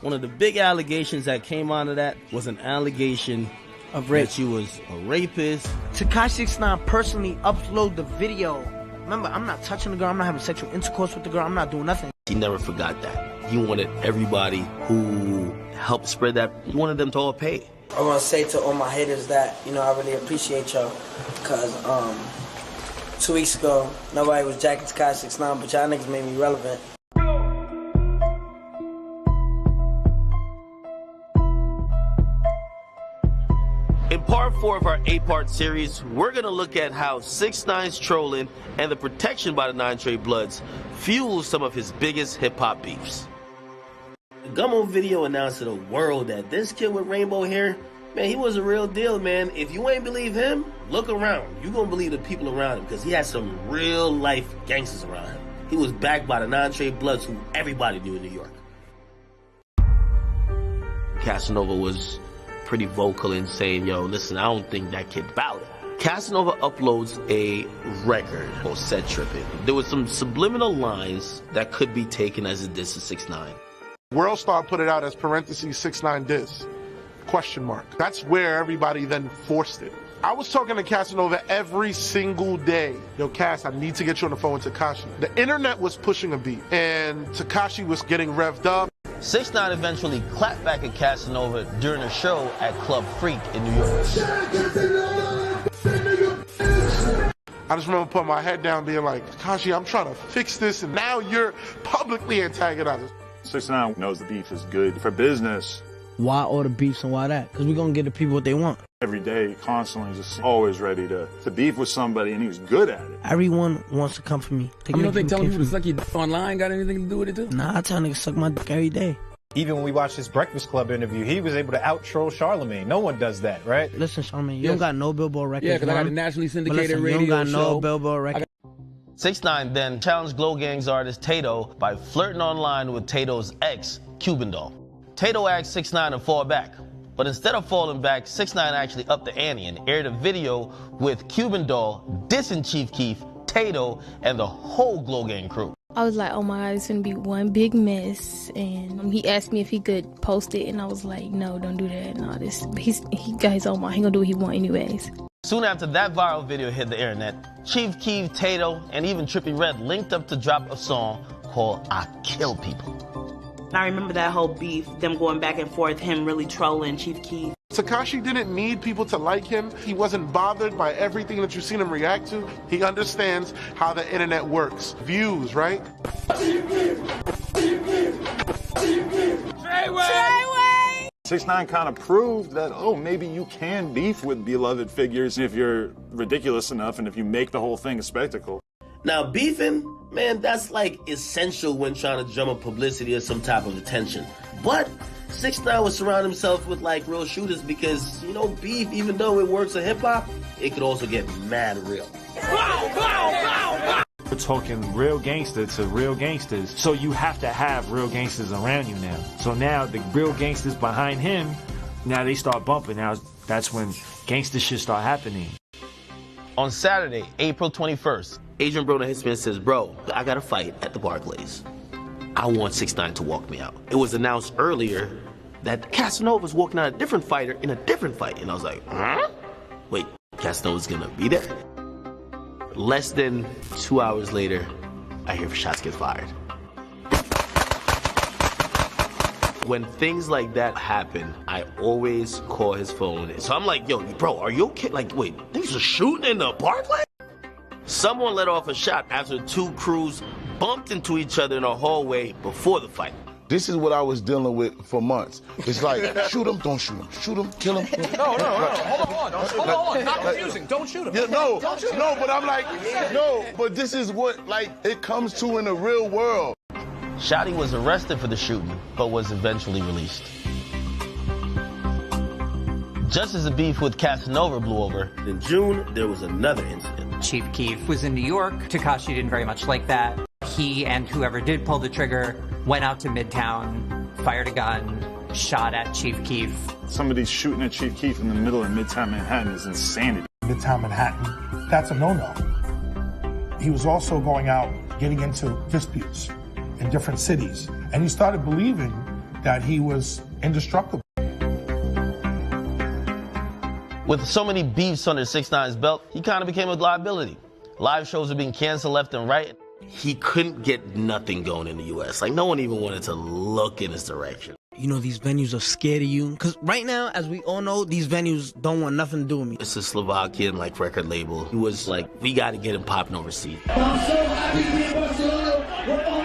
One of the big allegations that came out of that was an allegation of rape. That she was a rapist. Tekashi69 personally uploaded the video. Remember, I'm not touching the girl, I'm not having sexual intercourse with the girl, I'm not doing nothing. He never forgot that. He wanted everybody who helped spread that, he wanted them to all pay. I want to say to all my haters that, you know, I really appreciate y'all. Because 2 weeks ago, nobody was jacking Tekashi69, but y'all niggas made me relevant. In part 4 of our 8-part series, we're going to look at how 6ix9ine's trolling and the protection by the 9 Trey Bloods fuels some of his biggest hip-hop beefs. The Gummo video announced to the world that this kid with rainbow hair, man, he was a real deal, man. If you ain't believe him, look around. You're going to believe the people around him because he had some real-life gangsters around him. He was backed by the 9 Trey Bloods, who everybody knew in New York. Casanova was pretty vocal in saying, yo, listen, I don't think that kid valid. Casanova uploads a record called Set Trippin'. There was some subliminal lines that could be taken as a diss to 6ix9ine. Worldstar put it out as parentheses 6ix9ine diss, question mark. That's where everybody then forced it. I was talking to Casanova every single day. Yo, Cass, I need to get you on the phone with Tekashi. The internet was pushing a beat, and Tekashi was getting revved up. 6ix9ine eventually clapped back at Casanova during a show at Club Freak in New York. I just remember putting my head down being like, Tekashi, I'm trying to fix this, and now you're publicly antagonizing. 6ix9ine knows the beef is good for business. Why all the beefs and why that? Because we're going to get the people what they want. Every day, constantly, just always ready to beef with somebody, and he was good at it. Everyone wants to come for me. I mean, don't they tell people to suck your online got anything to do with it, too? Nah, I tell niggas suck my dick every day. Even when we watched his Breakfast Club interview, he was able to out-troll Charlemagne. No one does that, right? Listen, Charlemagne, you don't got no Billboard records. Yeah, because I got a nationally syndicated radio show. You don't got no Billboard records. 6ix9ine then challenged Glow Gang's artist Tato by flirting online with Tato's ex, Cuban Doll. Tato asked 6ix9ine to fall back, but instead of falling back, 6ix9ine actually upped the ante and aired a video with Cuban Doll dissing Chief Keef, Tato, and the whole Glow Gang crew. I was like, oh my God, it's gonna be one big mess. And he asked me if he could post it, and I was like, no, don't do that. No, he got his own mind. He gonna do what he want anyways. Soon after that viral video hit the internet, Chief Keef, Tato, and even Trippie Redd linked up to drop a song called I Kill People. I remember that whole beef, them going back and forth, him really trolling Chief Keef. Tekashi didn't need people to like him. He wasn't bothered by everything that you've seen him react to. He understands how the internet works. Views, right? Treyway! 6ix9ine kind of proved that, oh, maybe you can beef with beloved figures if you're ridiculous enough and if you make the whole thing a spectacle. Now, beefing, man, that's like essential when trying to drum up publicity or some type of attention. But 6ix9ine would surround himself with like real shooters because, you know, beef, even though it works in hip-hop, it could also get mad real. We're talking real gangster to real gangsters, so you have to have real gangsters around you now. So now the real gangsters behind him, now they start bumping. Now that's when gangster shit start happening. On Saturday, April 21st, Adrian Broner hits me and says, bro, I got a fight at the Barclays. I want 6ix9ine to walk me out. It was announced earlier that Casanova's walking out a different fighter in a different fight. And I was like, huh? Wait, Casanova's gonna be there? Less than 2 hours later, I hear shots get fired. When things like that happen, I always call his phone. So I'm like, yo, bro, are you okay? Like, wait, things are shooting in the Barclays? Someone let off a shot after two crews bumped into each other in a hallway before the fight. This is what I was dealing with for months. It's like, shoot him, don't shoot him. Shoot him, kill him. No, hold on. Not confusing. Don't shoot him. Yeah, no, but I'm like, no, but this is what, like, it comes to in the real world. Shotty was arrested for the shooting, but was eventually released. Just as the beef with Casanova blew over, in June, there was another incident. Chief Keef was in New York. Tekashi didn't very much like that. He and whoever did pull the trigger went out to Midtown, fired a gun, shot at Chief Keef. Somebody shooting at Chief Keef in the middle of Midtown Manhattan is insanity. Midtown Manhattan, that's a no-no. He was also going out, getting into disputes in different cities. And he started believing that he was indestructible. With so many beefs under 6ix9ine's belt, he kind of became a liability. Live shows were being canceled left and right. He couldn't get nothing going in the U.S. Like, no one even wanted to look in his direction. You know, these venues are scared of you. Because right now, as we all know, these venues don't want nothing to do with me. It's a Slovakian, like, record label. He was like, we got to get him popping overseas. I'm so happy to be in Barcelona.